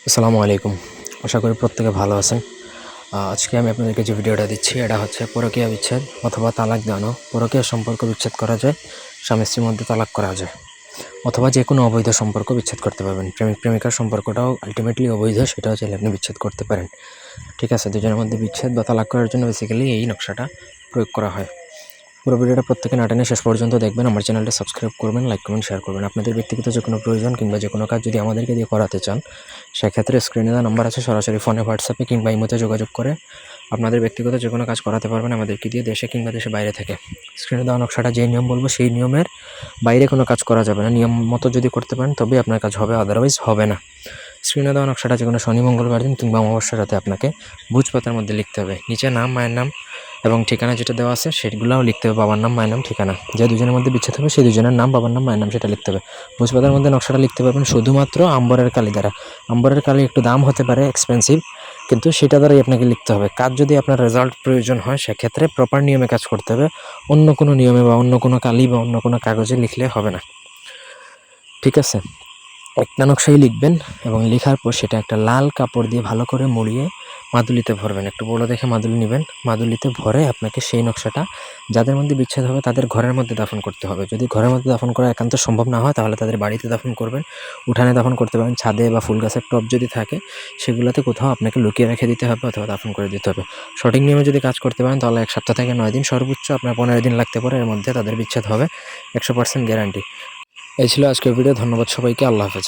আসসালামু আলাইকুম। আশা করি প্রত্যেকে ভালো আছেন। আজকে আমি আপনাদেরকে যে ভিডিওটা দিচ্ছি এটা হচ্ছে পরকীয়া বিচ্ছেদ অথবা তালাক দেওয়ানো। পরকীয়া সম্পর্ক বিচ্ছেদ করা যায়, স্বামী স্ত্রীর মধ্যে তালাক করা যায়, অথবা যে কোনো অবৈধ সম্পর্ক বিচ্ছেদ করতে পারবেন। প্রেমিক প্রেমিকার সম্পর্কটাও আলটিমেটলি অবৈধ, সেটাও চাইলে আপনি বিচ্ছেদ করতে পারেন। ঠিক আছে, দুজনের মধ্যে বিচ্ছেদ বা তালাক করার জন্য বেসিক্যালি এই নকশাটা প্রয়োগ করা হয়। পুরো ভিডিওটা প্রত্যেকে না টেনে শেষ পর্যন্ত দেখবেন। আমার চ্যানেলটা সাবস্ক্রাইব করবেন, লাইক কমেন্ট শেয়ার করবেন। আপনাদের ব্যক্তিগত যে কোনো প্রয়োজন কিংবা যে কোনো কাজ যদি আমাদেরকে দিয়ে করাতে চান, সেক্ষেত্রে স্ক্রিনে দেওয়া নাম্বার আছে, সরাসরি ফোনে, হোয়াটসঅ্যাপে কিংবা ইমোতে যোগাযোগ করে আপনাদের ব্যক্তিগত যে কোনো কাজ করাতে পারবেন আমাদেরকে দিয়ে, দেশে কিংবা দেশের বাইরে থেকে। স্ক্রিনে দেওয়া নকশাটা যে নিয়ম বলবো সেই নিয়মের বাইরে কোনো কাজ করা যাবে না। নিয়ম মতো যদি করতে পারেন তবেই আপনার কাজ হবে, আদারওয়াইজ হবে না। স্ক্রিনে দেওয়া নকশাটা যে কোনো শনি মঙ্গলবার দিন কিংবা অমাবস্যার রাতে আপনাকে ভোজপাতার মধ্যে লিখতে হবে। নিচে নাম, মায়ের নাম এবং ঠিকানা যেটা দেওয়া আছে সেগুলোও লিখতে হবে। বাবার নাম, মায়ের নাম, ঠিকানা। যে দুজনের মধ্যে বিচ্ছেদ হবে সেই দুজনের নাম, বাবার নাম, মায়ের নাম সেটা লিখতে হবে। ভোজপাতার মধ্যে নকশাটা লিখতে পারবেন শুধুমাত্র আম্বরের কালি দ্বারা। আম্বরের কালি একটু দাম হতে পারে, এক্সপেন্সিভ, কিন্তু সেটা দ্বারাই আপনাকে লিখতে হবে। কাজ যদি আপনার রেজাল্ট প্রয়োজন হয় সেক্ষেত্রে প্রপার নিয়মে কাজ করতে হবে। অন্য কোনো নিয়মে বা অন্য কোনো কালি বা অন্য কোনো কাগজে লিখলে হবে না। ঠিক আছে, একটা নকশাই লিখবেন এবং লেখার পর সেটা একটা লাল কাপড় দিয়ে ভালো করে মুড়িয়ে মাদুলিতে ভরবেন। একটু বড় দেখে মাদুলি নেবেন। মাদুলিতে ভরে আপনাকে সেই নকশাটা যাদের মধ্যে বিচ্ছেদ হবে তাদের ঘরের মধ্যে দাফন করতে হবে। যদি ঘরের মধ্যে দাফন করা একান্ত সম্ভব না হয় তাহলে তাদের বাড়িতে দাফন করবেন, উঠানে দাফন করতে পারেন, ছাদে বা ফুল গাছের টব যদি থাকে সেগুলোতে কোথাও আপনাকে লুকিয়ে রেখে দিতে হবে অথবা দাফন করে দিতে হবে। সঠিক নিয়মে যদি কাজ করতে পারেন তাহলে 1 সপ্তাহ থেকে 9 দিন, সর্বোচ্চ আপনার 15 দিন লাগতে পারে। এর মধ্যে তাদের বিচ্ছেদ হবে, 100% গ্যারান্টি। এই ছিল আজকের ভিডিও। ধন্যবাদ সবাইকে। আল্লাহ হাফেজ।